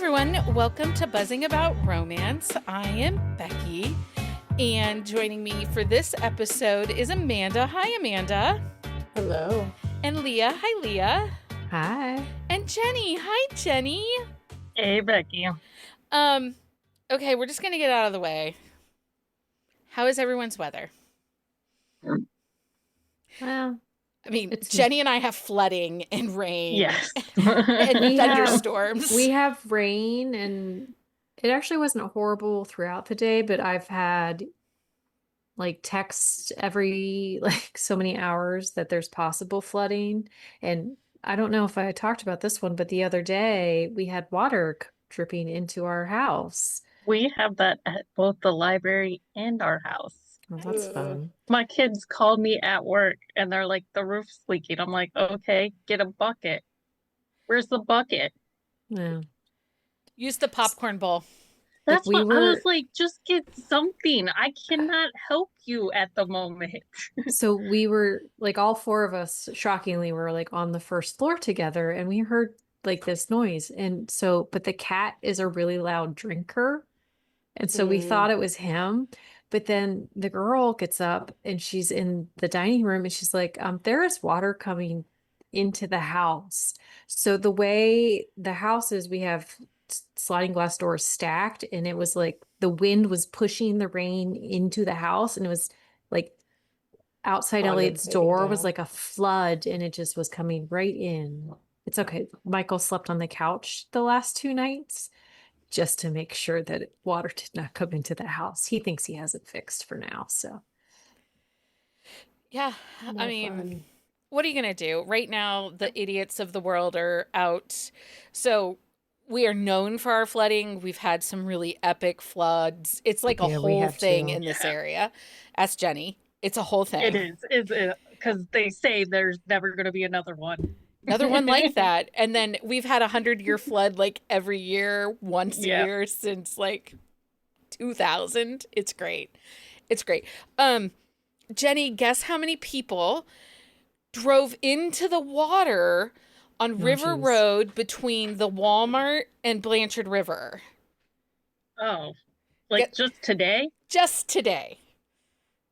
everyone. Welcome to Buzzing About Romance. I am Becky, and joining me for this episode is Amanda. Hi, Amanda. Hello. And Leah. Hi, Leah. Hi. And Jenny. Hi, Jenny. Hey, Becky. Okay, we're just going to get out of the way. How is everyone's weather? Well, I mean, Jenny and I have flooding and rain. Yes. And thunderstorms. We have rain, and it actually wasn't horrible throughout the day, but I've had like texts every so many hours that there's possible flooding. And I don't know if I talked about this one, but the other day we had water dripping into our house. We have that at both the library and our house. Oh, that's fun. My kids called me at work and they're like, the roof's leaking. I'm like, okay, get a bucket. Where's the bucket? Yeah. Use the popcorn bowl. That's what I was like, just get something. I cannot help you at the moment. So we were like, all four of us, shockingly, were like on the first floor together, and we heard like this noise. And so, but the cat is a really loud drinker. And so we thought it was him. But then the girl gets up and she's in the dining room and she's like, there is water coming into the house. So the way the house is, we have sliding glass doors stacked, and it was like the wind was pushing the rain into the house, and it was like outside Elliot's door was like a flood, and it just was coming right in. It's okay. Michael slept on the couch the last 2 nights just to make sure that water did not come into the house. He thinks he has it fixed for now, so. Yeah, I mean, what are you going to do? Right now, the idiots of the world are out. So we are known for our flooding. We've had some really epic floods. It's like a whole thing in this area. Ask Jenny. It's a whole thing. It is. It's because they say there's never going to be another one. Another one like that. And then we've had 100-year flood like every year, once a year since like 2000. It's great. It's great. Jenny, guess how many people drove into the water on River Road between the Walmart and Blanchard River? Oh, like just today? Just today.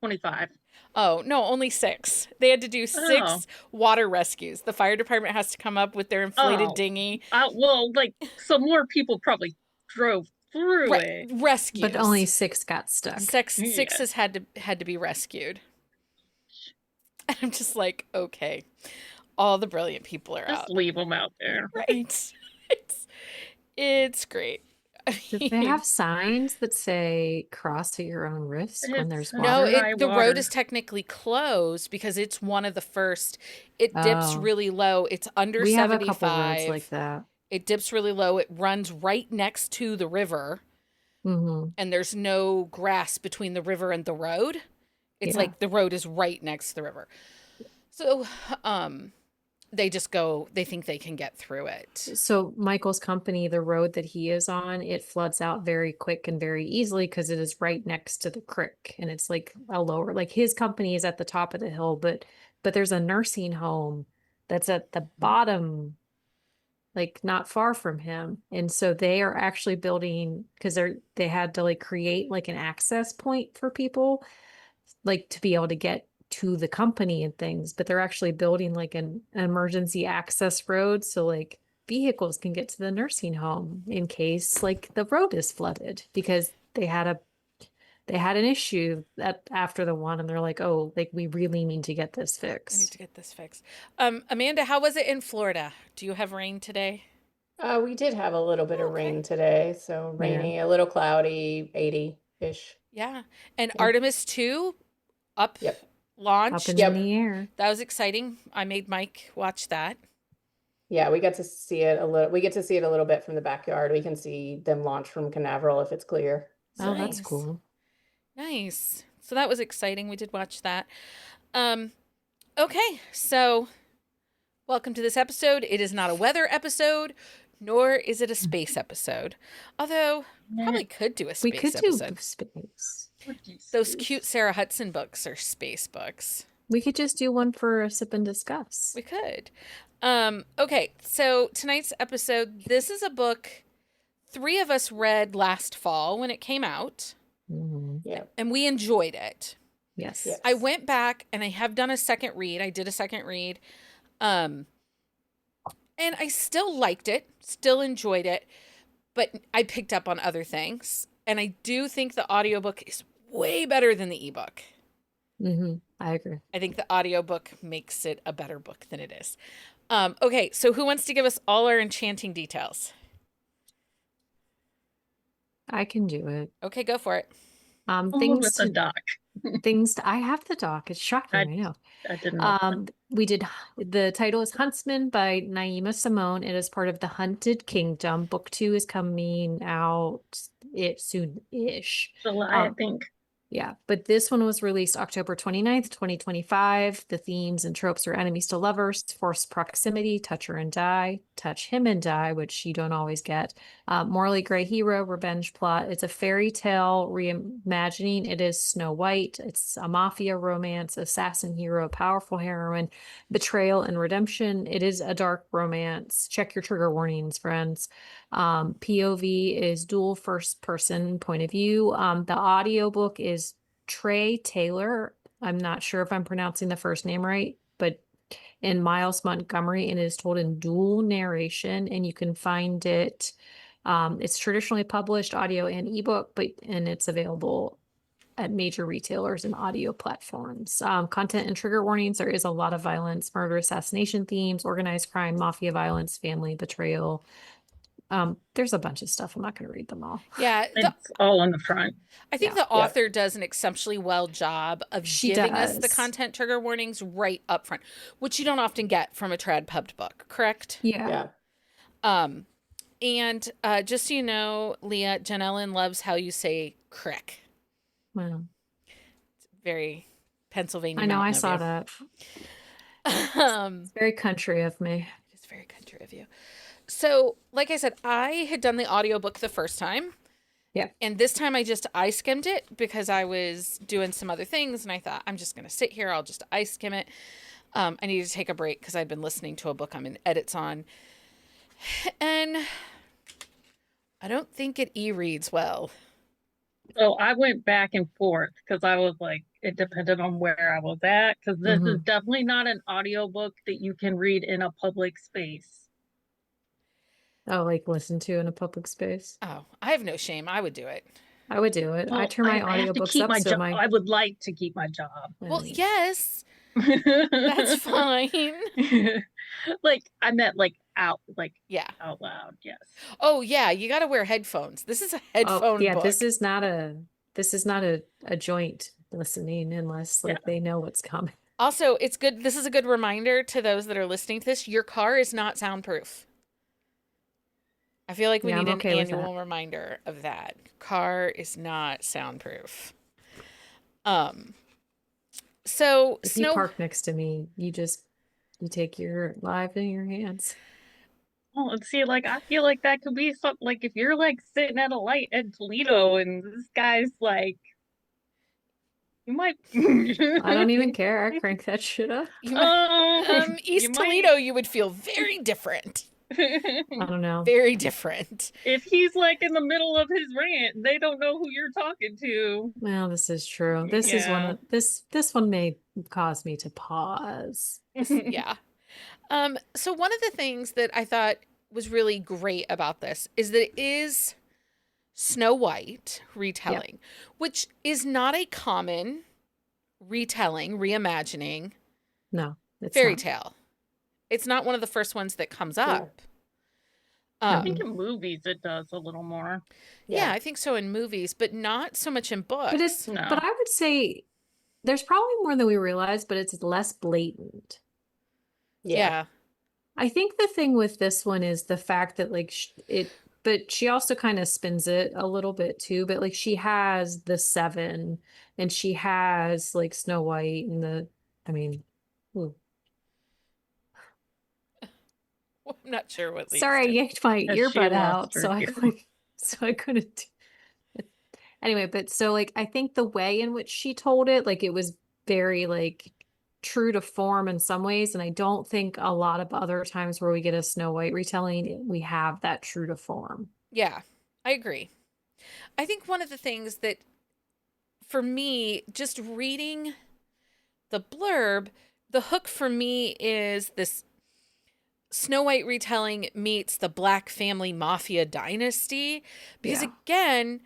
25. Oh, no, only 6. They had to do 6 water rescues. The fire department has to come up with their inflated dinghy. Well, like, so more people probably drove through it. Rescues. But only 6 got stuck. 6 has had to be rescued. And I'm just like, okay, all the brilliant people are out. Just leave them out there. Right. It's great. Do they have signs that say cross at your own risk when there's water? No, the road is technically closed because it's one of the first. It dips really low. It's under 75. We have a couple roads like that. It dips really low. It runs right next to the river. Mm-hmm. And there's no grass between the river and the road. It's like the road is right next to the river. So, they just go, they think they can get through it. So Michael's company, the road that he is on, it floods out very quick and very easily because it is right next to the creek, and it's like a lower, like his company is at the top of the hill, but there's a nursing home that's at the bottom, like not far from him. And so they are actually building, because they had to like create like an access point for people like to be able to get to the company and things, but they're actually building like an emergency access road so like vehicles can get to the nursing home in case like the road is flooded, because they had an issue that after the one, and they're like, oh, like we really need to get this fixed. We need to get this fixed. Amanda, how was it in Florida? Do you have rain today? We did have a little bit of rain today, so rainy, a little cloudy, 80-ish. Yeah. And Artemis 2 up. Yep. Launched. Up in the air. That was exciting. I made Mike watch that. Yeah, we get to see it a little. We get to see it a little bit from the backyard. We can see them launch from Canaveral if it's clear. Oh, that's cool. Nice. So that was exciting. We did watch that. Okay, so welcome to this episode. It is not a weather episode, nor is it a space episode. Although probably could do a space episode. We could do space. Those cute Sarah Hudson books are space books. We could just do one for a sip and discuss. We could. Okay, so tonight's episode, this is a book three of us read last fall when it came out, Yeah. and we enjoyed it. Yes. Yes. I went back and I have done a second read. I did a second read. And I still liked it, still enjoyed it, but I picked up on other things. And I do think the audiobook is way better than the ebook. I agree. I think the audiobook makes it a better book than it is. Okay, so who wants to give us all our enchanting details? I can do it. Okay, go for it. Things with the to doc. I have the doc. It's shocking, I know. I didn't know. We did the title is Huntsman by Naima Simone. It is part of the Hunted Kingdom. Book 2 is coming out soon-ish. July, I think. Yeah, but this one was released October 29th, 2025. The themes and tropes are enemies to lovers, forced proximity, touch her and die, touch him and die, which you don't always get. Morally gray hero, revenge plot. It's a fairy tale reimagining. It is Snow White. It's a mafia romance, assassin hero, powerful heroine, betrayal and redemption. It is a dark romance. Check your trigger warnings, friends. POV is dual first person point of view. The audiobook is Trey Taylor. I'm not sure if I'm pronouncing the first name right, but in Miles Montgomery, and it is told in dual narration, and you can find it. It's traditionally published audio and ebook, and it's available at major retailers and audio platforms. Content and trigger warnings. There is a lot of violence, murder, assassination themes, organized crime, mafia violence, family betrayal. There's a bunch of stuff. I'm not going to read them all. Yeah, It's all on the front. I think Yeah. the author does an exceptionally well job of giving us the does. content trigger warnings right up front, which you don't often get from a trad pubbed book, correct? Yeah. And just so you know, Leah, Jen Ellen loves how you say crick. Well, It's very Pennsylvania. I know. I Mountain saw of that. you. It's very country of me. It's very country of you. So, like I said, I had done the audiobook the first time. Yeah. And this time I skimmed it because I was doing some other things and I thought, I'm just going to sit here. I'll just skim it. I needed to take a break because I'd been listening to a book I'm in edits on. And I don't think it e-reads well. So I went back and forth because I was like, it depended on where I was at. Because this is definitely not an audiobook that you can read in a public space. Oh, like listen to in a public space. Oh, I have no shame. I would do it. I would do it. I Well, turn my I have to audiobooks keep up my so job. my I would like to keep my job. Well, yes, that's fine. Like I meant like out Yeah. loud. Yes. Oh, yeah. You got to wear headphones. This is a headphone yeah, book. this is not a joint listening unless like they know what's coming. Also, it's good. This is a good reminder to those that are listening to this. Your car is not soundproof. I feel like we need an annual reminder of that. Car is not soundproof. So If you park next to me, you take your life in your hands. Oh, and see, like I feel like that could be something. Like if you're like sitting at a light in Toledo, and this guy's like, you might. I don't even care. I crank that shit up. East Toledo, you would feel very different. I don't know. Very different. If he's like in the middle of his rant, they don't know who you're talking to. Well, this is true. This is one of this one may cause me to pause. Yeah. So one of the things that I thought was really great about this is that it is Snow White retelling, which is not a common retelling, reimagining fairy tale. It's not one of the first ones that comes up. I think in movies it does a little more. Yeah, I think so in movies, but not so much in books. But I would say there's probably more than we realize, but it's less blatant. Yeah. I think the thing with this one is the fact that like but she also kind of spins it a little bit too, but like she has the 7 and she has like Snow White and I'm not sure what. Sorry, I yanked my earbud out, so I couldn't. Anyway, but so like I think the way in which she told it, like it was very like true to form in some ways, and I don't think a lot of other times where we get a Snow White retelling, we have that true to form. Yeah. I agree. I think one of the things that, for me, just reading the blurb, the hook for me is this Snow White retelling meets the Black family mafia dynasty. Because again,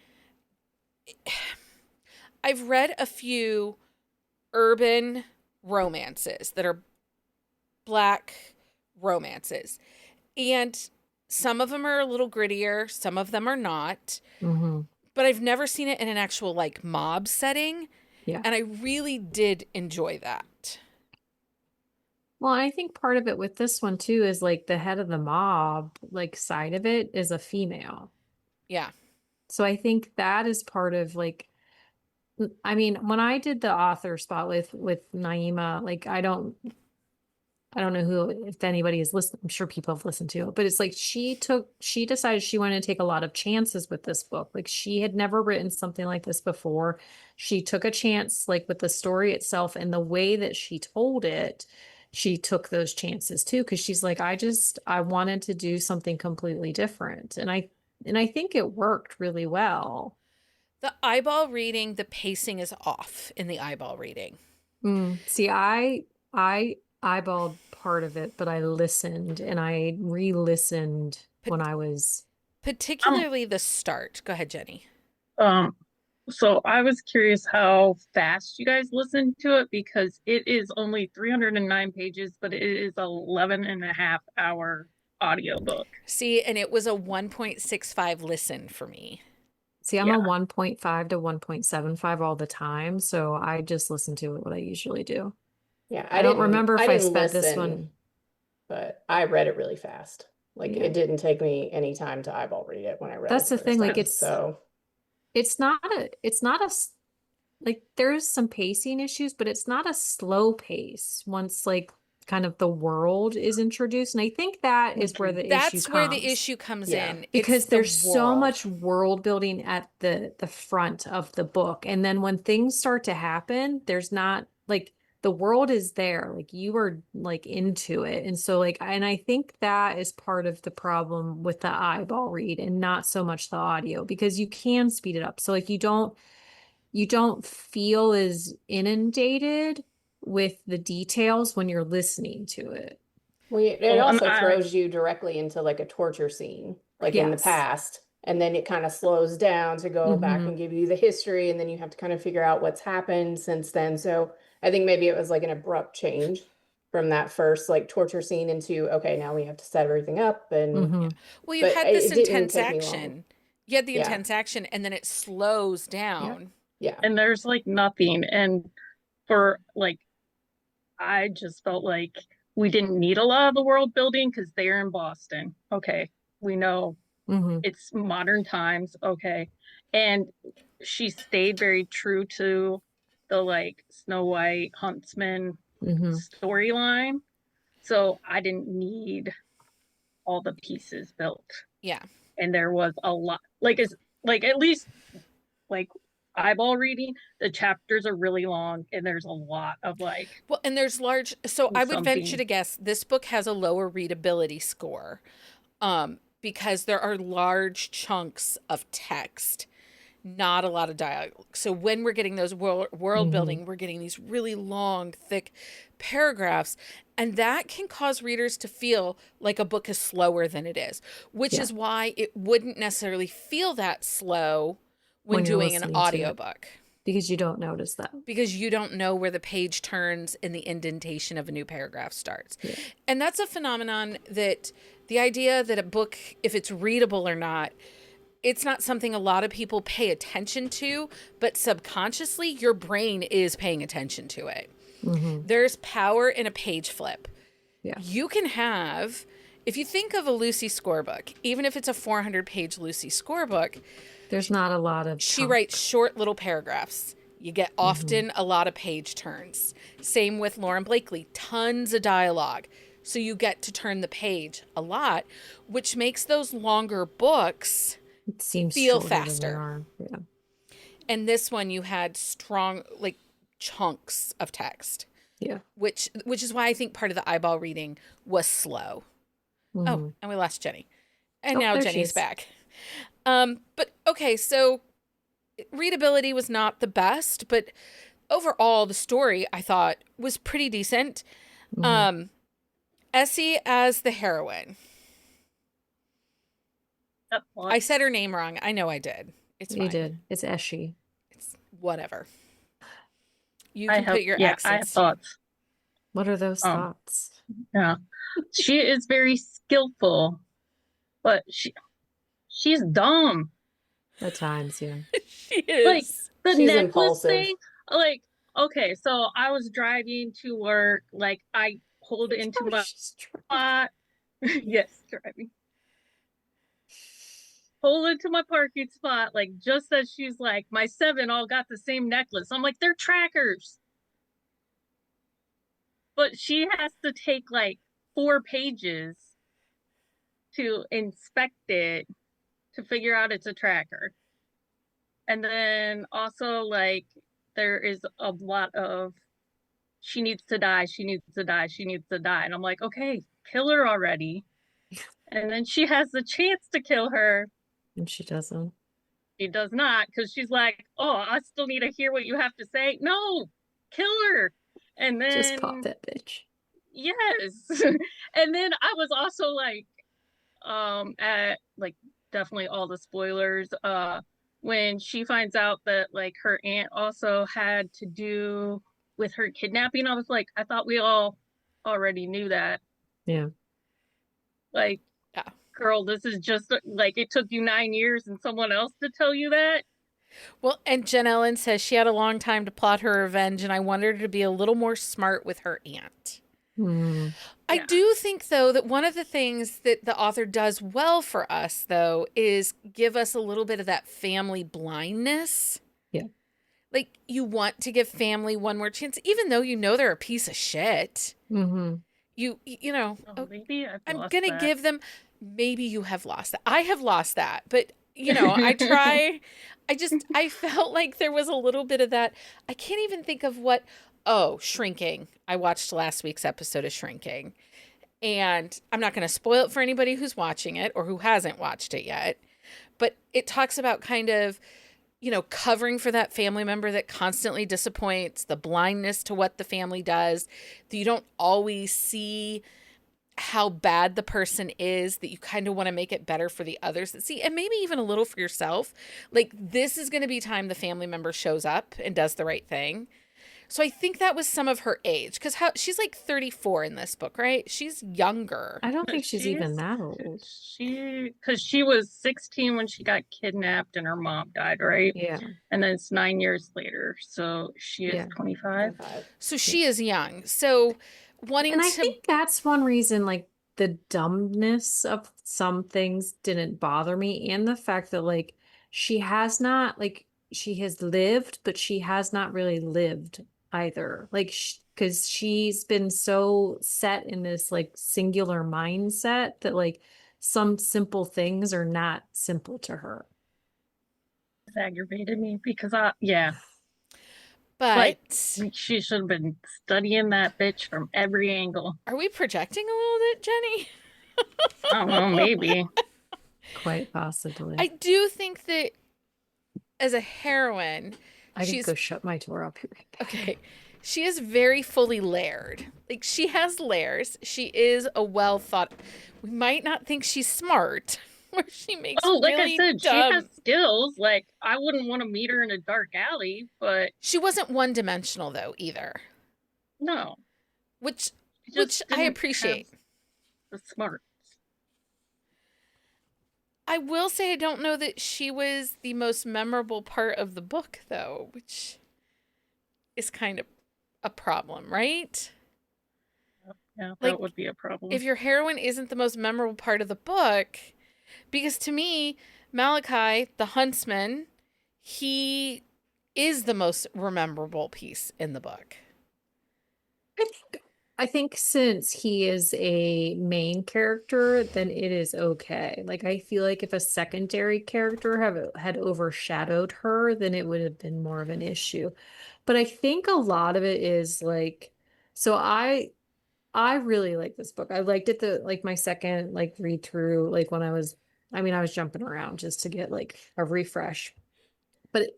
I've read a few urban romances that are Black romances. And some of them are a little grittier, some of them are not. But I've never seen it in an actual like mob setting. Yeah. And I really did enjoy that. Well, I think part of it with this one too is like the head of the mob, like side of it is a female. Yeah. So I think that is part of like, I mean, when I did the author spot with Naima, like I don't know who, if anybody is listening, I'm sure people have listened to it, but it's like she decided she wanted to take a lot of chances with this book. Like she had never written something like this before. She took a chance like with the story itself and the way that she told it, she took those chances too. Cause she's like, I wanted to do something completely different. And I think it worked really well. The eyeball reading, the pacing is off in the eyeball reading. See, I eyeballed part of it, but I listened and I re-listened when I was Particularly the start. Go ahead, Jenny. So I was curious how fast you guys listened to it because it is only 309 pages, but it is 11 and a half hour audiobook. See, and it was a 1.65 listen for me. See, I'm a 1.5 to 1.75 all the time, so I just listen to it what I usually do. Yeah, I don't remember if I sped this listen, one. but I read it really fast. Like Yeah. it didn't take me any time to eyeball read it when I read That's it the thing, first like time, so it's not like there's some pacing issues, but it's not a slow pace once like kind of the world is introduced. And I think that is where the issue That's where the comes. issue comes Yeah. in. Because It's the there's so world. much world building at the front of the book. And then when things start to happen, there's not like the world is there, like you are like into it. And so like, and I think that is part of the problem with the eyeball read and not so much the audio because you can speed it up. So like you don't feel as inundated with the details when you're listening to it. well, it Well, and also throws you directly into like a torture scene, like in the Yes. past, and then it kind of slows down to go back and give you the history, and then you have to kind of figure out what's happened since then. So I think maybe it was like an abrupt change from that first like torture scene into okay, now we have to set everything up, and Well, you but had this it didn't intense take me long. action. You had the Yeah. intense action, and then it slows down. Yeah. and there's like nothing. And for like, I just felt like we didn't need a lot of the world building because they're in Boston. Okay. We know it's modern times. Okay. And she stayed very true to the like Snow White Huntsman storyline. So I didn't need all the pieces built. Yeah. And there was a lot like it's like at least like eyeball reading, the chapters are really long and there's a lot of like Well, and there's large, so I would venture something. to guess this book has a lower readability score because there are large chunks of text, not a lot of dialogue. So when we're getting those world building, we're getting these really long, thick paragraphs, and that can cause readers to feel like a book is slower than it is, which is why it wouldn't necessarily feel that slow when you're doing an listening to it. audiobook. Because you don't notice that. Because you don't know where the page turns and the indentation of a new paragraph starts. Yeah. And that's a phenomenon that the idea that a book, if it's readable or not, it's not something a lot of people pay attention to, but subconsciously your brain is paying attention to it. There's power in a page flip. Yeah. You can have, if you think of a Lucy scorebook, even if it's a 400-page Lucy scorebook, there's not a lot of she writes short little paragraphs. You get often a lot of page turns. Same with Lauren Blakely, tons of dialogue. So you get to turn the page a lot, which makes those longer books feel faster. Yeah. And this one you had strong like chunks of text. Yeah. Which is why I think part of the eyeball reading was slow. Oh, and we lost Jenny. And now Jenny's back. But okay, so readability was not the best, but overall the story I thought was pretty decent. Mhm. Essie as the heroine. What? I said her name wrong. I know I did. It's You fine. did. It's Eshy. It's whatever. You I can have, put your yeah, I have accents. thoughts. What are those thoughts? Yeah. She is very skillful, but she's dumb. At times, yeah. She Like is. the She's necklace impulsive. thing, like, okay, so I was driving to work, like I pulled into Oh, my she's spot. Yes, driving. Pull into my parking spot, like just as she's like, my 7 all got the same necklace. I'm like, they're trackers. But she has to take like 4 pages to inspect it to figure out it's a tracker. And then also like there is a lot of she needs to die, she needs to die, she needs to die. And I'm like, okay, kill her already. And then she has the chance to kill her. And she doesn't. She does not, because she's like, oh, I still need to hear what you have to say. No, kill her. And Just pop then that bitch. yes. And then I was also like, at like definitely all the spoilers, when she finds out that like her aunt also had to do with her kidnapping, I was like, I thought we all already knew that. Yeah. Like, Yeah. girl, this is just like it took you 9 years and someone else to tell you that. Well, and Jen Ellen says she had a long time to plot her revenge, and I wanted her to be a little more smart with her aunt. Mm. I Yeah. do think, though, that one of the things that the author does well for us, though, is give us a little bit of that family blindness. Yeah. Like, you want to give family one more chance, even though you know they're a piece of shit. Mm-hmm. You know, Oh, maybe I've I'm lost going to that. give them, maybe you have lost that. I have lost that, but, you know, I try. I felt like there was a little bit of that. I can't even think of what, oh, Shrinking. I watched last week's episode of Shrinking. And I'm not going to spoil it for anybody who's watching it or who hasn't watched it yet. But it talks about kind of, you know, covering for that family member that constantly disappoints, the blindness to what the family does, that you don't always see how bad the person is, that you kind of want to make it better for the others that see, and maybe even a little for yourself. Like, this is going to be time the family member shows up and does the right thing. So I think that was some of her age, because she's like 34 in this book, right? She's younger. I don't think she's even that old. Because she was 16 when she got kidnapped and her mom died, right? Yeah. And then it's 9 years later, so she is Yeah. 25. So she is young. So wanting And I to, think that's one reason, like, the dumbness of some things didn't bother me, and the fact that, like, she has not, like, she has lived, but she has not really lived either. Like, because she's been so set in this, like, singular mindset that, like, some simple things are not simple to her. It's aggravated me because but like she should have been studying that bitch from every angle. are we projecting a little bit, Jenny? I don't know, maybe. Quite possibly. I do think that as a heroine, I can she's go shut my door up here. okay. She is very fully layered. Like, she has layers. She is a well thought. We might not think she's smart, or she makes Like really I said, dumb. she has skills. Like I wouldn't want to meet her in a dark alley, but She wasn't one dimensional though either, no, which she just I didn't appreciate. have the smarts. I will say I don't know that she was the most memorable part of the book though, which is kind of a problem, right? Yeah, Like, that would be a problem. If your heroine isn't the most memorable part of the book, because to me, Malachi, the huntsman, he is the most rememberable piece in the book. I think since he is a main character, then it is okay. Like, I feel like if a secondary character had overshadowed her, then it would have been more of an issue. But I think a lot of it is like, so I really like this book. I liked it my second like read through, like when I was I mean, I was jumping around just to get like a refresh. But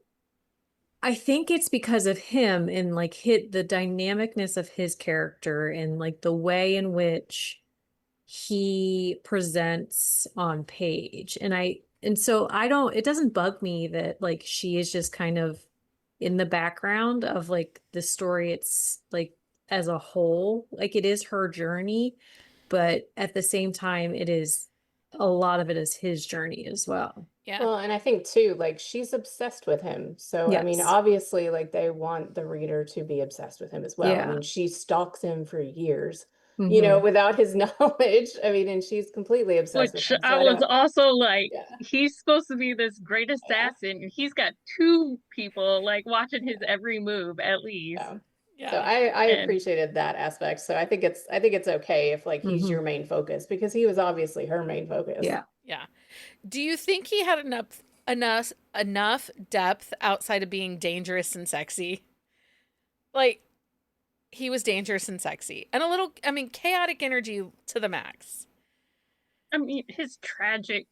I think it's because of him and like hit the dynamicness of his character and like the way in which he presents on page. And so it doesn't bug me that like she is just kind of in the background of like the story. It's like as a whole, like it is her journey, but at the same time, a lot of it is his journey as well. Yeah. Well, and I think too, like she's obsessed with him. So, I mean, Yes. obviously, like they want the reader to be obsessed with him as well. I Yeah. mean, she stalks him for years, Mhm. without his knowledge. I mean, and she's completely obsessed with Which him. So I was also like, yeah. he's supposed to be this great assassin, and he's got two people like watching his every move at least. Yeah. Yeah. So I And appreciated that aspect. So I think it's okay if like he's your main focus because he was obviously her main focus. Yeah. Yeah. Do you think he had enough depth outside of being dangerous and sexy? Like he was dangerous and sexy and a little, I mean, chaotic energy to the max. I mean, his tragic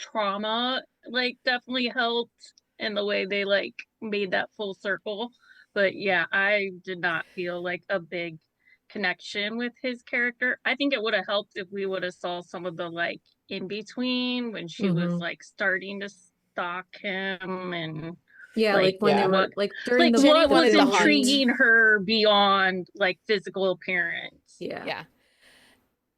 trauma like definitely helped in the way they like made that full circle. But yeah, I did not feel like a big connection with his character. I think it would have helped if we would have saw some of the like in between when she was like starting to stalk him and Yeah, like like when they Yeah. were like during like the what was wanted the hunt. intriguing her beyond like physical appearance. Yeah. Yeah.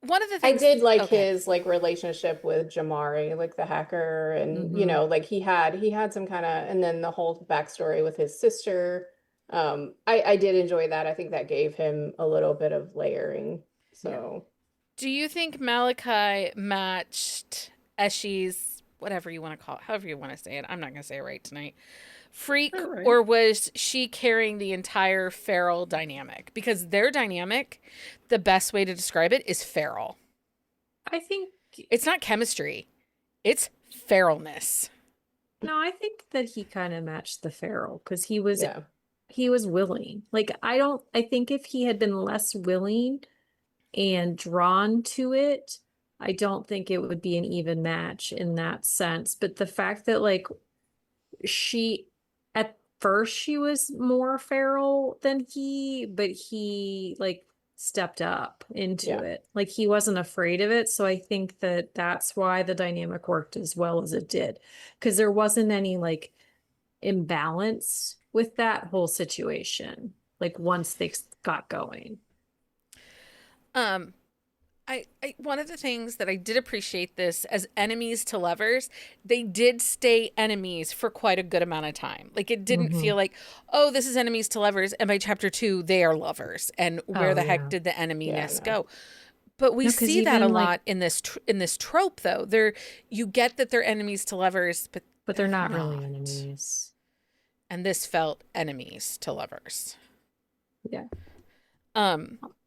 One of the I things did like okay. his like relationship with Jamari, like the hacker, and like he had some kind of, and then the whole backstory with his sister. I did enjoy that. I think that gave him a little bit of layering. So, Do you think Malachi matched Eshi's, whatever you want to call it, however you want to say it? I'm not going to say it right tonight. Freak, Right. or was she carrying the entire feral dynamic? Because their dynamic, the best way to describe it is feral. I think It's not chemistry, it's feralness. no, I think that he kind of matched the feral because he was yeah. willing. Like I think if he had been less willing and drawn to it, I don't think it would be an even match in that sense. But the fact that like she at first she was more feral than but he like stepped up into Yeah. it. Like he wasn't afraid of it. So I think that that's why the dynamic worked as well as it did. Because there wasn't any like imbalance with that whole situation. Like once they got going. I one of the things that I did appreciate this as enemies to lovers, they did stay enemies for quite a good amount of time. Like it didn't feel like, oh, this is enemies to lovers, and by chapter 2 they are lovers, and where the heck did the enemyness go? But we see that a lot in this trope, though. You get that they're enemies to lovers, but they're not really enemies. And this felt enemies to lovers. Yeah.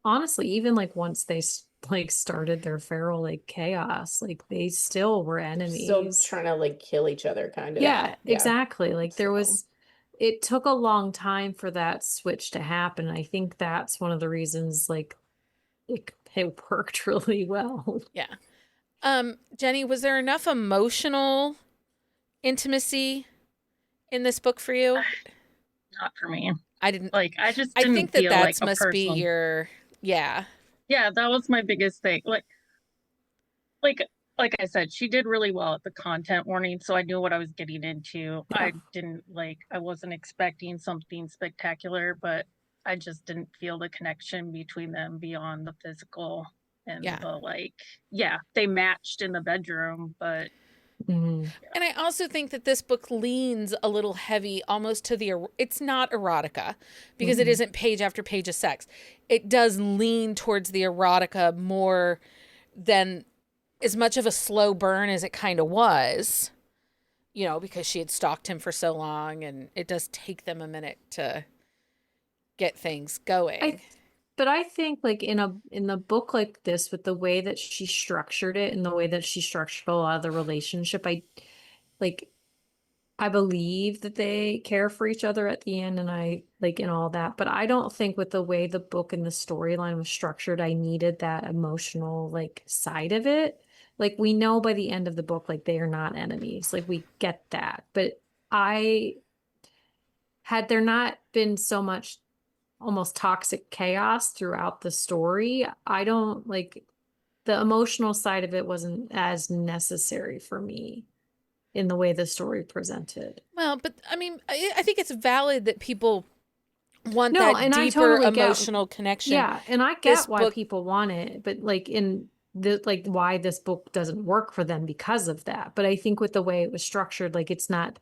Honestly, even like once they like started their feral like chaos, like they still were enemies. Still trying to like kill each other, kind of. Yeah, exactly. Like it took a long time for that switch to happen. I think that's one of the reasons like it worked really well. Yeah. Jenny, was there enough emotional intimacy in this book for you? Not for me. I didn't like. I think that that's must be your yeah. Yeah, that was my biggest thing. Like I said, she did really well at the content warning, so I knew what I was getting into. Yeah. I wasn't expecting something spectacular, but I just didn't feel the connection between them beyond the physical and they matched in the bedroom, but And I also think that this book leans a little heavy almost to it's not erotica because it isn't page after page of sex. It does lean towards the erotica more than as much of a slow burn as it kind of was, because she had stalked him for so long, and it does take them a minute to get things going. But I think like in a book like this, with the way that she structured it and the way that she structured a lot of the relationship, I believe that they care for each other at the end, and I like and all that. But I don't think with the way the book and the storyline was structured, I needed that emotional like side of it. like we know by the end of the book, like they are not enemies. Like we get that. But had there not been so much almost toxic chaos throughout the story, I don't like the emotional side of it wasn't as necessary for me in the way the story presented. Well, but I mean, I think it's valid that people want No, that and I deeper totally get, emotional connection. yeah, and I This get why book- people want it, but like in the like why this book doesn't work for them because of that. But I think with the way it was structured, like it's not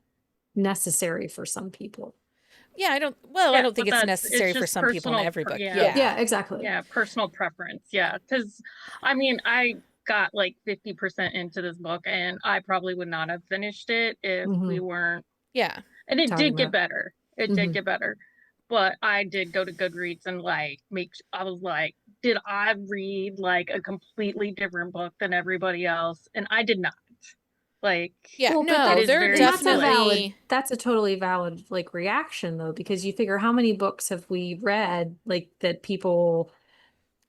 necessary for some people. Yeah, I don't think it's necessary for just some people in personal every book. yeah. Yeah, exactly. Yeah, personal preference. Yeah, because I mean, I got like 50% into this book, and I probably would not have finished it if we weren't. Yeah, and it Talking did get about- better. It did get better, but I did go to Goodreads and like I was like, did I read like a completely different book than everybody else? And I did not. Like, yeah, Well, but no, that's, they're and that's a valid, definitely that's a totally valid like reaction though, because you figure how many books have we read like that people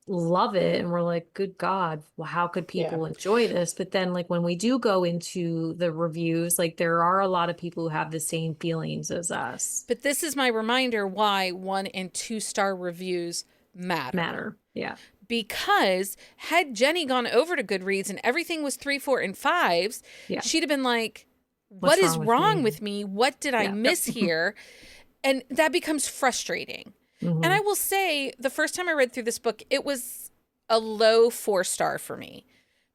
love it and we're like, good God, well, how could people enjoy this? But then like when we do go into the reviews, like there are a lot of people who have the same feelings as us. But this is my reminder why 1 and 2 star reviews matter. Yeah. Because had Jenny gone over to Goodreads and everything was 3, 4, and 5s, she'd have been like, what is wrong with me? What did I miss here? And that becomes frustrating. And I will say, the first time I read through this book, it was a low 4 star for me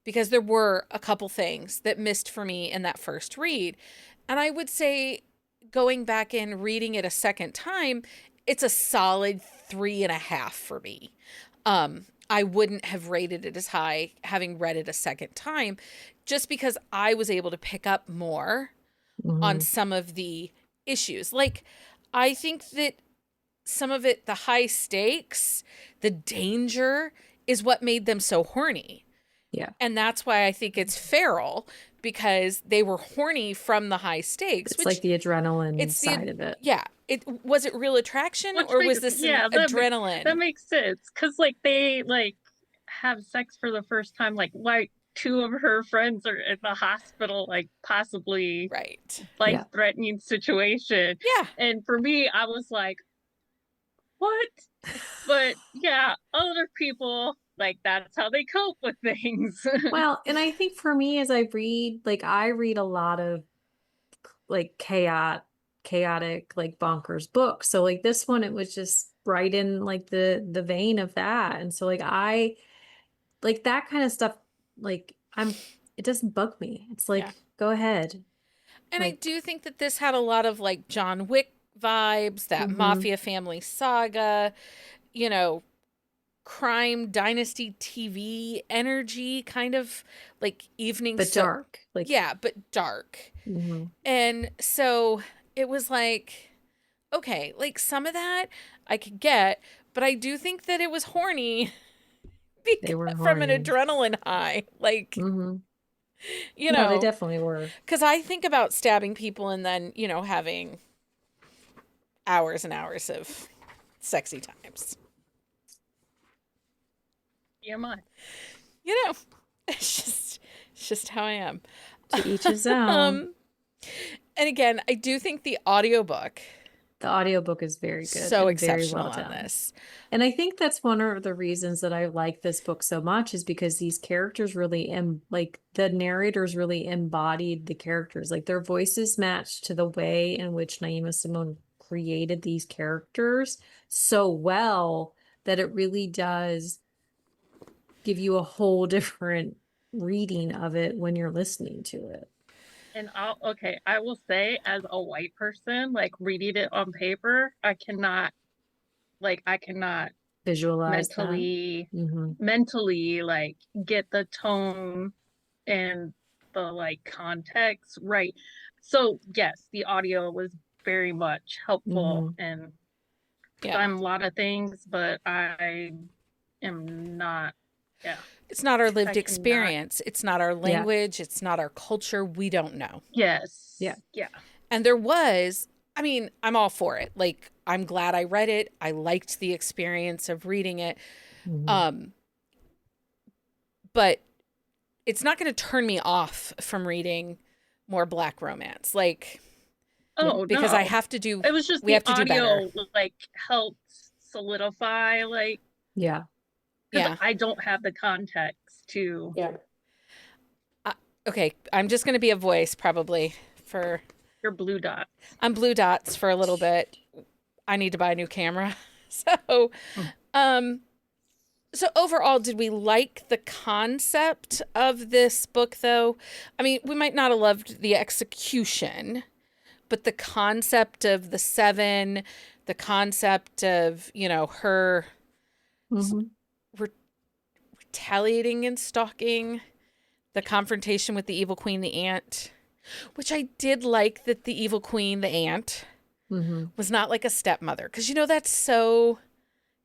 because there were a couple things that missed for me in that first read. And I would say, going back and reading it a second time, it's a solid 3.5 for me. I wouldn't have rated it as high having read it a second time, just because I was able to pick up more on some of the issues. Like, I think that some of it, the high stakes, the danger is what made them so horny. Yeah. And that's why I think it's feral, because they were horny from the high stakes. It's like the adrenaline side of it. Yeah. Was it real attraction or was this adrenaline? That makes sense. Because like they like have sex for the first time, like 2 of her friends are in the hospital, like possibly life-threatening situation. Yeah. And for me, I was like, what? But yeah, other people, like that's how they cope with things. Well, and I think for me, as I read a lot of like chaotic, like bonkers books. So like this one, it was just right in like the vein of that. And so like I like that kind of stuff, like it doesn't bug me. It's like, go ahead. And I do think that this had a lot of like John Wick vibes, that Mafia family saga, crime dynasty TV energy, kind of like evening, but dark, like but dark. And so it was like, okay, like some of that I could get, but I do think that it was horny, they were horny from an adrenaline high, like. No, they definitely were. Because I think about stabbing people and then, having hours and hours of sexy times. TMI. It's just how I am. To each his own. And again, I do think the audiobook is very good. So exceptional very well on this. And I think that's one of the reasons that I like this book so much, is because these characters really like the narrators really embodied the characters. Like their voices matched to the way in which Naima Simone created these characters so well that it really does give you a whole different reading of it when you're listening to it. And I will say, as a white person, like reading it on paper, I cannot visualize mentally like get the tone and the like context right. So yes, the audio was very much helpful, and I'm a lot of things, but I am not. Yeah. It's not our lived experience. It's not our language. It's not our culture. We don't know. Yes. Yeah. Yeah. And I'm all for it. Like, I'm glad I read it. I liked the experience of reading it. But it's not going to turn me off from reading more Black romance. Like, Oh, because no. I have to do, It was just we the have to do better. audio, like, helped solidify, like, Yeah. Yeah. I don't have the context to. Yeah. Okay. I'm just going to be a voice probably for. Your blue dots. I'm blue dots for a little bit. I need to buy a new camera. So, so overall, did we like the concept of this book, though? I mean, we might not have loved the execution, but the concept of the seven, the concept of, you know, her retaliating and stalking, the confrontation with the evil queen, the ant, which I did like that the evil queen, the ant, was not like a stepmother. Because, you know, that's so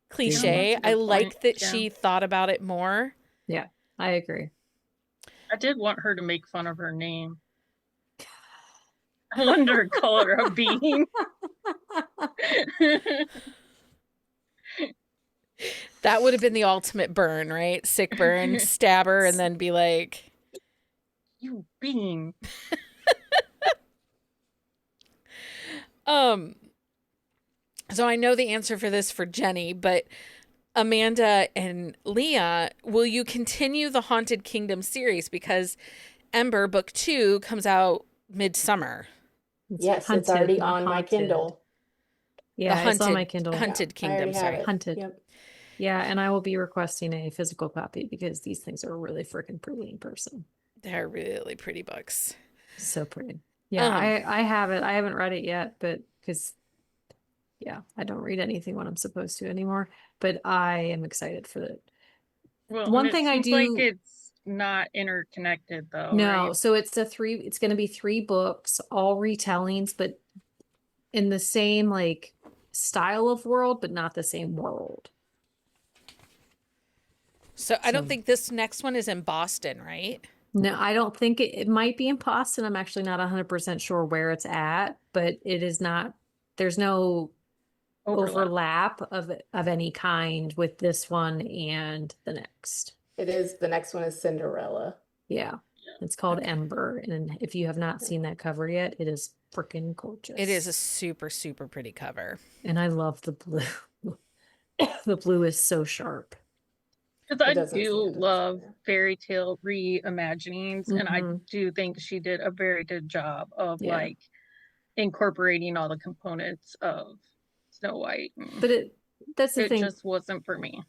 cliche. Yeah, I like that she thought about it more. Yeah, I agree. I did want her to make fun of her name. I wanted her to call her a bean. That would have been the ultimate burn, right? Sick burn, stab her, and then be like, "You bean." So I know the answer for this for Jenny, but Amanda and Leah, will you continue the Haunted Kingdom series? Because Ember Book 2 comes out midsummer. Yes, it's already on my Kindle. Yeah, it's on my Kindle. Hunted Kingdom, sorry. Hunted. Yep. Yeah, and I will be requesting a physical copy because these things are really freaking pretty in person. They're really pretty books. So pretty. Yeah, I have it. I haven't read it yet, but because, yeah, I don't read anything when I'm supposed to anymore. But I am excited for it. Well, One thing I do, like it's not interconnected though. No, right? so it's going to be 3 books, all retellings, but in the same like style of world, but not the same world. So I don't think this next one is in Boston, right? No, I don't think it might be in Boston. I'm actually not 100% sure where it's at, but it is not, there's no overlap of any kind with this one and the next. It is, the next one is Cinderella. Yeah. It's called Ember. And if you have not seen that cover yet, it is freaking gorgeous. It is a super, super pretty cover. And I love the blue. The blue is so sharp. Because I do love fairy tale reimaginings, and I do think she did a very good job of like incorporating all the components of Snow White. But that's the thing. It just wasn't for me.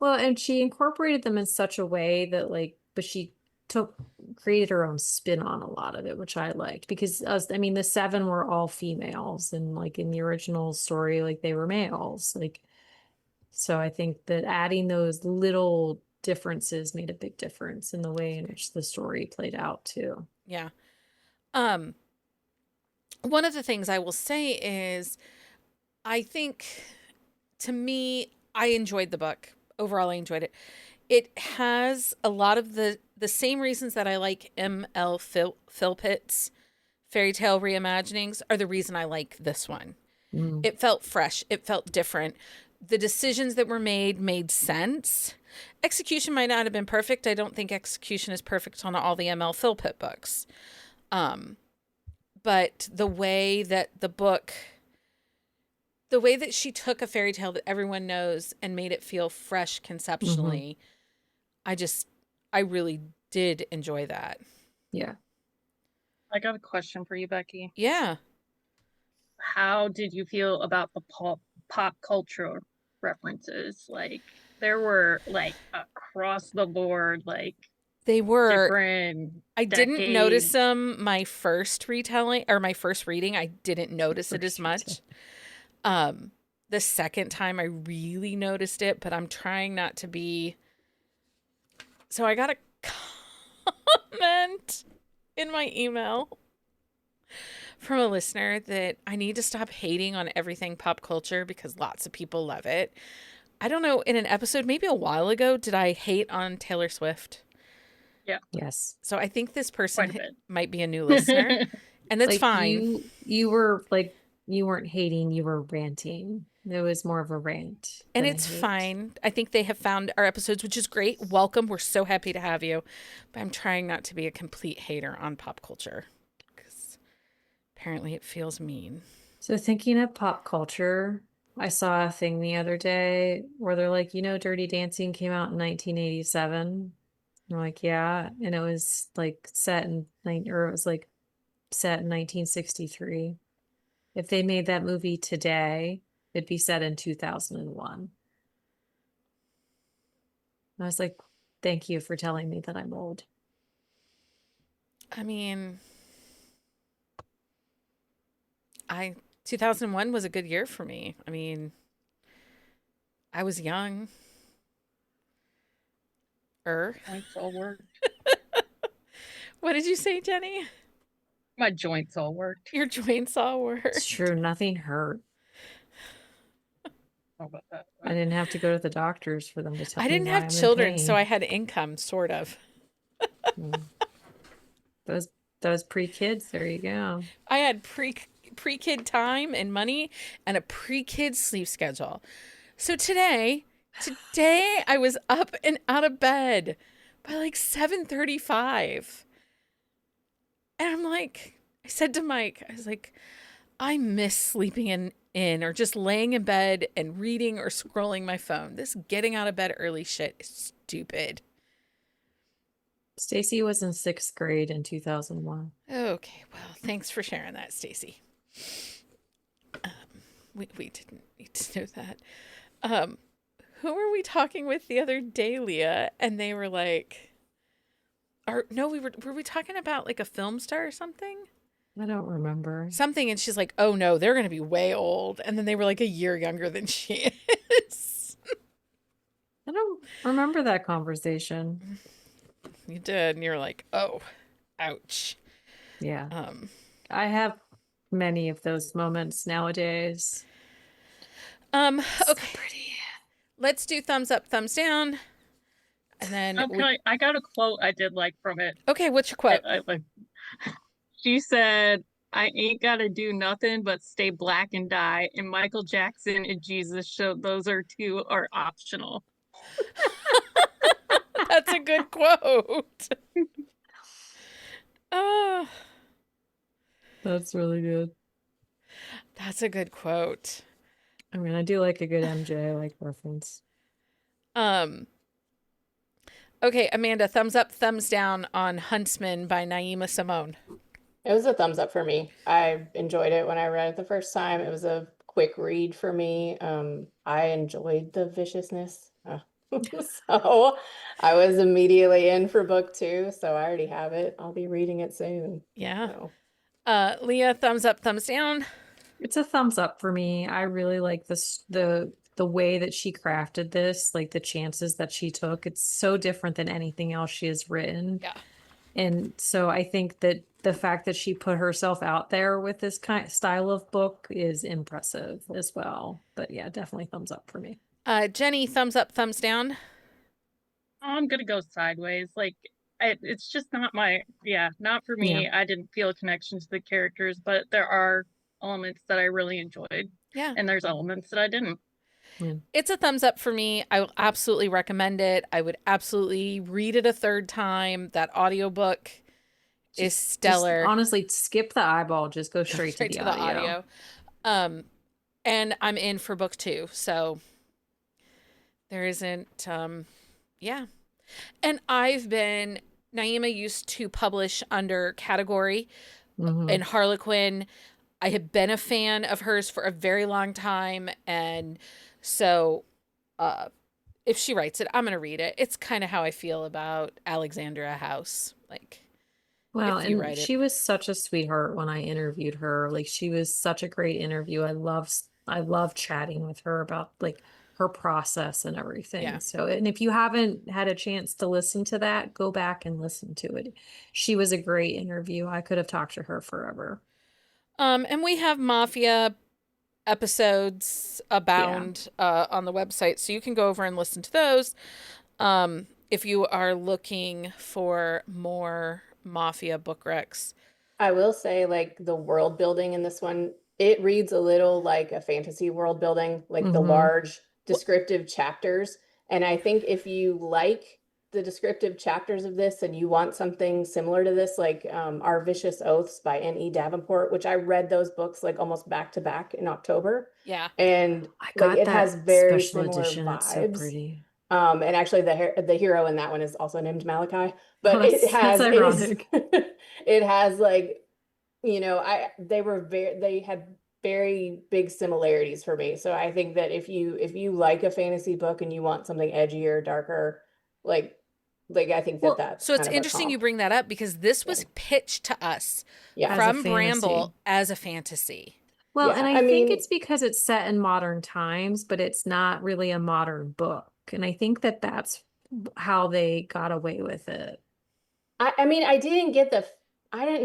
Well, and she incorporated them in such a way that but she created her own spin on a lot of it, which I liked because the 7 were all females, and like in the original story, like they were males, like. So I think that adding those little differences made a big difference in the way in which the story played out too. Yeah. One of the things I will say is I think, to me, I enjoyed the book. Overall, I enjoyed it. It has a lot of the same reasons that I like M.L. Philpitt's fairy tale reimaginings are the reason I like this one. It felt fresh. It felt different. The decisions that were made sense. Execution might not have been perfect. I don't think execution is perfect on all the M.L. Philpitt books. But the way that she took a fairy tale that everyone knows and made it feel fresh conceptually, I really did enjoy that. Yeah. I got a question for you, Becky. Yeah. How did you feel about the pop culture references? Like there were like across the board, like they were different. I didn't notice them my first retelling or my first reading. I didn't notice it as much. The second time I really noticed it, but I'm trying not to be. So I got a comment in my email from a listener that I need to stop hating on everything pop culture because lots of people love it. I don't know, in an episode maybe a while ago, did I hate on Taylor Swift? Yeah. Yes. So I think this person might be a new listener, and that's fine. You were like, you weren't hating, you were ranting. It was more of a rant. And than a it's hate. fine. I think they have found our episodes, which is great. Welcome. We're so happy to have you. But I'm trying not to be a complete hater on pop culture because apparently it feels mean. So thinking of pop culture, I saw a thing the other day where they're like, Dirty Dancing came out in 1987. I'm like, yeah, and it was like set in 1963. If they made that movie today, it'd be set in 2001. I was like, thank you for telling me that I'm old. I mean, 2001 was a good year for me. I mean, I was young. Joints all worked. What did you say, Jenny? My joints all worked. Your joints all worked. It's true. Nothing hurt. How about that? I didn't have to go to the doctors for them to tell me I didn't why have I'm children, in so pain. I had income, sort of. Those pre-kids, there you go. I had pre-kid time and money and a pre-kid sleep schedule. So today I was up and out of bed by like 7:35. And I'm like, I said to Mike, I was like, I miss sleeping in or just laying in bed and reading or scrolling my phone. This getting out of bed early shit is stupid. Stacy was in 6th grade in 2001. Okay, well, thanks for sharing that, Stacy. We didn't need to know that. Who were we talking with the other day, Leah? And they were like, were we talking about like a film star or something? I don't remember. Something, and she's like, oh no, they're gonna be way old. And then they were like a year younger than she is. I don't remember that conversation. You did, and you're like, oh, ouch. Yeah. I have many of those moments nowadays. Okay. So pretty. Let's do thumbs up, thumbs down. And then I got a quote I did like from it. Okay, what's your quote? She said, I ain't gotta do nothing but stay black and die. And Michael Jackson and Jesus showed those are optional. That's a good quote. That's really good. That's a good quote. I mean, I do like a good MJ like reference. Okay, Amanda, thumbs up, thumbs down on Huntsman by Naima Simone. It was a thumbs up for me. I enjoyed it when I read it the first time. It was a quick read for me. I enjoyed the viciousness. So I was immediately in for book 2. So I already have it. I'll be reading it soon. Yeah. So. Leah, thumbs up, thumbs down. It's a thumbs up for me. I really like this the way that she crafted this, like the chances that she took. It's so different than anything else she has written. Yeah. And so I think that the fact that she put herself out there with this kind of style of book is impressive as well. But yeah, definitely thumbs up for me. Jenny, thumbs up, thumbs down. I'm gonna go sideways. Like it's just not not for me. Yeah. I didn't feel a connection to the characters, but there are elements that I really enjoyed. Yeah. And there's elements that I didn't. It's a thumbs up for me. I will absolutely recommend it. I would absolutely read it a third time. That audiobook is stellar. Just honestly, skip the eyeball. Just go straight to the audio. And I'm in for book 2. So there isn't, yeah. And Naima used to publish under Category and Harlequin. I have been a fan of hers for a very long time. And so if she writes it, I'm going to read it. It's kind of how I feel about Alexandria House. Like, well, and she was such a sweetheart when I interviewed her. Like, she was such a great interview. I love chatting with her about like her process and everything. Yeah. So, and if you haven't had a chance to listen to that, go back and listen to it. She was a great interview. I could have talked to her forever. And we have Mafia episodes abound on the website, so you can go over and listen to those if you are looking for more Mafia book recs. I will say, like, the world building in this one it reads a little like a fantasy world building, like the Mhm. large descriptive chapters. And I think if you like the descriptive chapters of this and you want something similar to this, like Our Vicious Oaths by N.E. Davenport, which I read those books like almost back to back in October. Yeah. And I like got it has that very special similar edition. It's so vibes. pretty. And actually the hero in that one is also named Malachi, but Oh, it that's has ironic. it has like, you know, they had very big similarities for me. So I think that if you like a fantasy book and you want something edgier, darker, like I think that Well, that's So it's kind of a interesting you comp. bring that up because this Yeah. was pitched to us Yeah. As a from Bramble fantasy. as a fantasy. Well, and Yeah. I I think mean, it's because it's set in modern times, but it's not really a modern book. And I think that that's how they got away with it. I mean, I didn't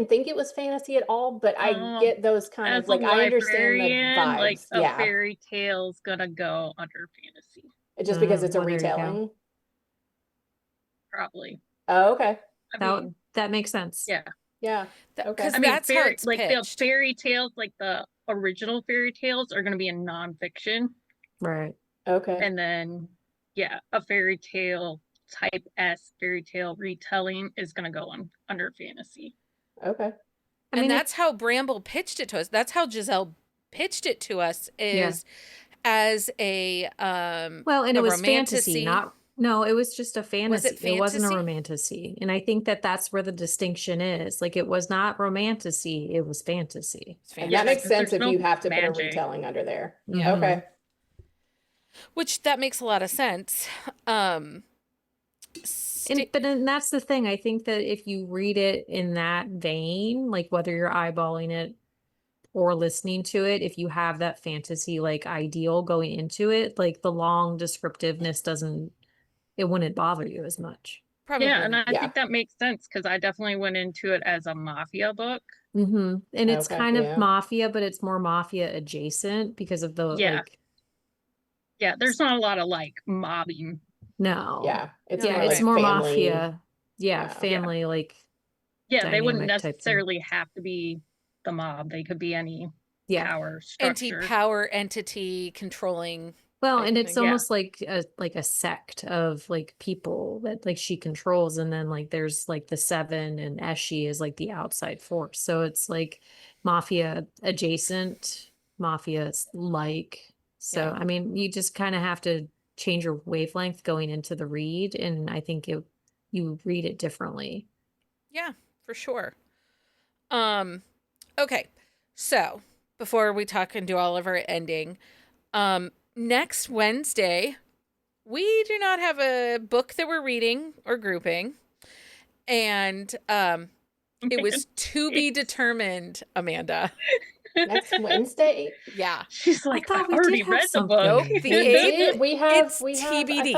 think it was fantasy at all, but I Um, get those kind as of a like, I understand the librarian, like vibes. a Yeah. fairy tale's gonna go under fantasy, Just because it's a Well, there you go. retelling. probably. Oh, okay. I That mean, that makes sense. yeah. Yeah. Okay. Because I mean, that's how it's like the pitched. fairy tales, like the original fairy tales, are gonna be in nonfiction, Right. Okay. and then yeah, a fairy tale type S fairy tale retelling is gonna go on under fantasy. Okay. I And mean, that's how Bramble pitched it to us. That's how Giselle pitched it to us is as a well, and a it was romantasy. fantasy, no, it was just a fantasy. It wasn't a fantasy? romantasy. And I think that that's where the distinction is. Like it was not romantasy, it was fantasy. It's And fantasy. that makes 'cause sense there's if you no have to put a magic. retelling under there. Yeah. Mhm. Okay. Which that makes a lot of sense. And that's the thing. I think that if you read it in that vein, like whether you're eyeballing it or listening to it, if you have that fantasy like ideal going into it, like the long descriptiveness it wouldn't bother you as much. Probably Yeah, and I Yeah. think that makes sense because I definitely went into it as a mafia book. And it's Okay, kind of yeah. mafia, but it's more mafia adjacent because of the Yeah. like Yeah, there's not a lot of like mobbing. no. Yeah. It's Yeah, more it's like more family. mafia. Yeah, Yeah. family like Yeah, they wouldn't dynamic type thing. necessarily have to be the mob. They could be any Yeah. power structure. Anti-power entity controlling. Well, type and of it's thing. almost like a sect of like people that like she controls, and then like there's like the seven, and Eshi is like the outside force. So it's like mafia adjacent, mafia like. So Yeah. I mean, you just kind of have to change your wavelength going into the read, and I think you read it differently. Yeah, for sure. Okay. So, before we talk and do all of our ending, next Wednesday, we do not have a book that we're reading or grouping. And it was to be determined, Amanda. Next Wednesday. Yeah. She's like, thought I've we already did have read the something. book. Nope, the We eighth. did. We It's have. TBD.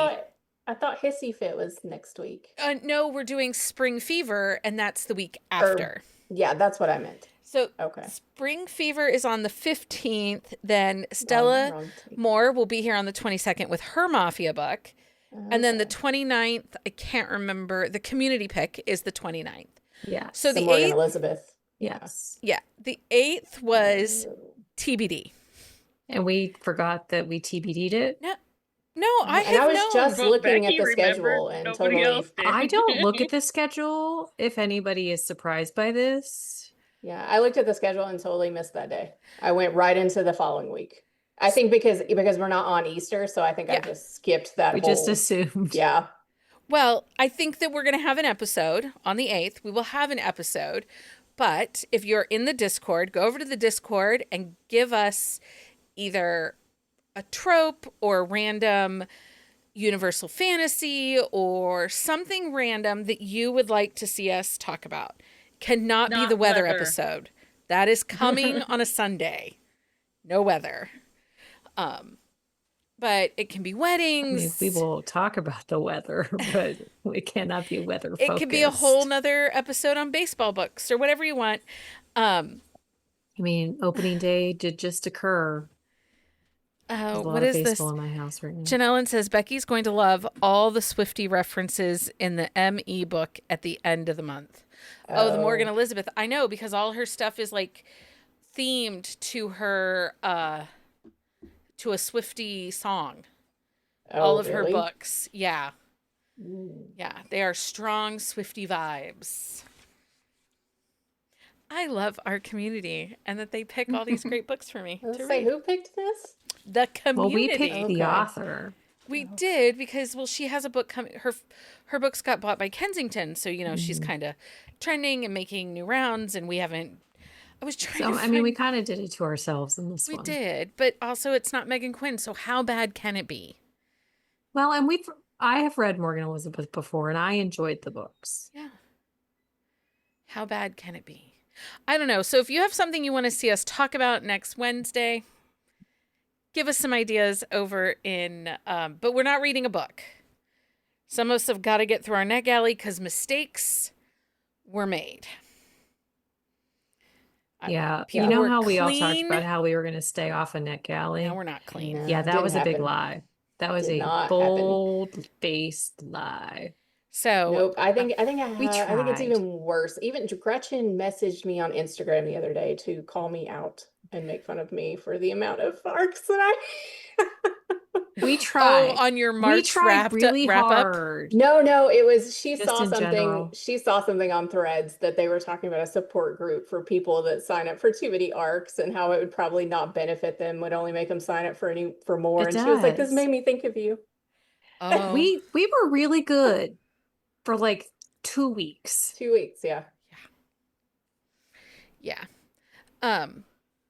I thought Hissy Fit was next week. No, we're doing Spring Fever, and that's the week Or- after. Yeah, that's what I meant. So Okay. Spring Fever is on the 15th. Then Stella Wrong week. Moore will be here on the 22nd with her Mafia book. And then the Okay. 29th, I can't remember. The community pick is the 29th. Yeah. So The the Morgan 8th, Elizabeth. Yes. yeah, the 8th was Oh. TBD. And we forgot that we TBD'd it. No, I And I have was known. just But looking at Becky the remembered, schedule and nobody totally. else did. I don't look at the schedule if anybody is surprised by this. Yeah, I looked at the schedule and totally missed that day. I went right into the following week. I think because we're not on Easter, so I think I Yeah. just skipped that We whole. just assumed. Yeah. Well, I think that we're going to have an episode on the 8th. We will have an episode. But if you're in the Discord, go over to the Discord and give us either a trope or random universal fantasy or something random that you would like to see us talk about. Cannot be Not the weather weather. episode. That is coming on a Sunday. No weather. But it can be I weddings. mean, we will talk about the weather, but it cannot be weather focused. It could be a whole nother episode on baseball books or whatever you want. I mean, opening day did just occur. There's a lot What of is this? baseball in my house right now. Janellen says Becky's going to love all the Swiftie references in the ME book at the end of the month. Oh, the Morgan Elizabeth. I know, because all her stuff is like themed to her to a Swiftie song. Oh, All of her really? books. Yeah. Yeah, they are strong Swiftie vibes. I love our community and that they pick all these great books for me Let's to say, read. who picked this? The Well, we community. picked the author. We did because, well, she has a book coming. Her books got bought by Kensington, so she's kind of trending and making new rounds, and we haven't. I was trying to. I mean, we kind of did it to ourselves in this We one. did, but also it's not Megan Quinn, so how bad can it be? Well, and I have read Morgan Elizabeth before, and I enjoyed the books. Yeah. How bad can it be? I don't know. So if you have something you want to see us talk about next Wednesday, give us some ideas over in, but we're not reading a book. Some of us have got to get through our NetGalley because mistakes were made. Yeah. People You know were how we all talked clean. about how we were going to stay off of NetGalley? Now we're not clean. No. Yeah, that Didn't was a big happen. lie. That was Did a not happen. bold-faced lie. So Nope. I think We I think it's tried. even worse. Even Gretchen messaged me on Instagram the other day to call me out and make fun of me for the amount of arcs that I We tried. on your We March tried really wrap up. hard. No, it was she Just saw in something. general. She saw something on Threads that they were talking about a support group for people that sign up for too many arcs and how it would probably not benefit them, would only make them sign up for more. It And she was like, "This does. made me think of you." Oh, We were really good for like 2 weeks. 2 weeks, yeah. yeah.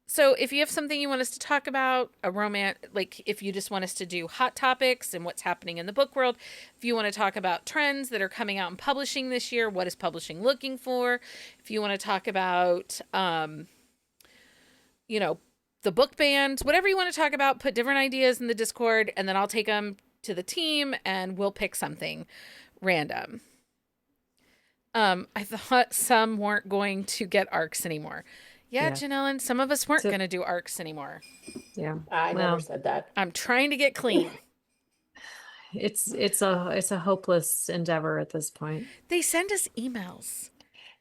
So if you have something you want us to talk about, a romance, like if you just want us to do hot topics and what's happening in the book world, if you want to talk about trends that are coming out in publishing this year, what is publishing looking for? If you want to talk about, the book band, whatever you want to talk about, put different ideas in the Discord, and then I'll take them to the team and we'll pick something random. I thought some weren't going to get arcs anymore. Yeah, Janelle, some of us weren't going to do arcs anymore. Yeah. I never said that. I'm trying to get clean. It's a hopeless endeavor at this point. They send us emails.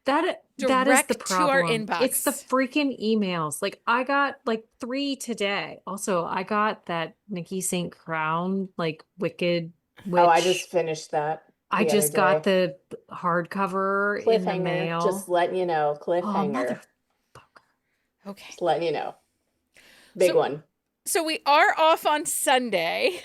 That is the Direct problem. to our inbox. It's the freaking emails. Like I got like 3 today. Also, I got that Nikki St. Crown like Wicked Witch. Oh, I just finished that. I just got the hardcover in the mail. Just letting you know, cliffhanger. Okay. Just letting you know. Big one. So we are off on Sunday,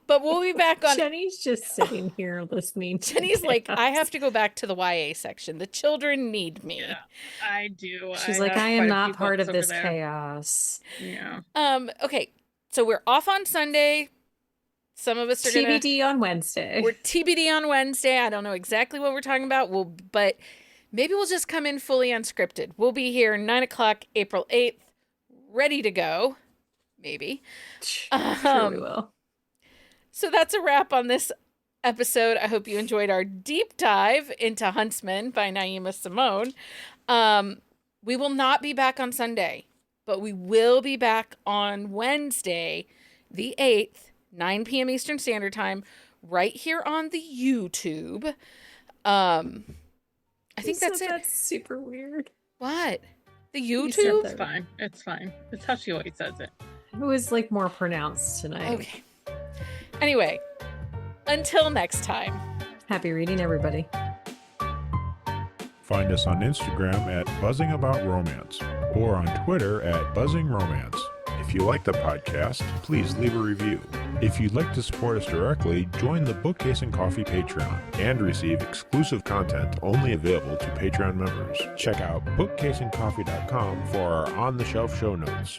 but we'll be back on. Jenny's just sitting here listening. Jenny's like, I have to go back to the YA section. The children need me. Yeah, I do. She's like, I am not part of this chaos. Yeah. Okay. So we're off on Sunday. Some of us are TBD on Wednesday. We're TBD on Wednesday. I don't know exactly what we're talking about. But maybe we'll just come in fully unscripted. We'll be here 9:00, April 8th, ready to go. Maybe. Sure we will. So that's a wrap on this episode. I hope you enjoyed our deep dive into Huntsman by Naima Simone. We will not be back on Sunday, but we will be back on Wednesday, the 8th, 9 p.m. Eastern Standard Time, right here on the YouTube. I think that's it. That's super weird. What? The You said YouTube? that. It's fine. It's fine. It's how she always says it. It was like more pronounced tonight. Okay. Anyway, until next time. Happy reading, everybody. Find us on Instagram at buzzingaboutromance or on Twitter at buzzingromance. If you like the podcast, please leave a review. If you'd like to support us directly, join the Bookcase and Coffee Patreon and receive exclusive content only available to Patreon members. Check out bookcaseandcoffee.com for our on-the-shelf show notes.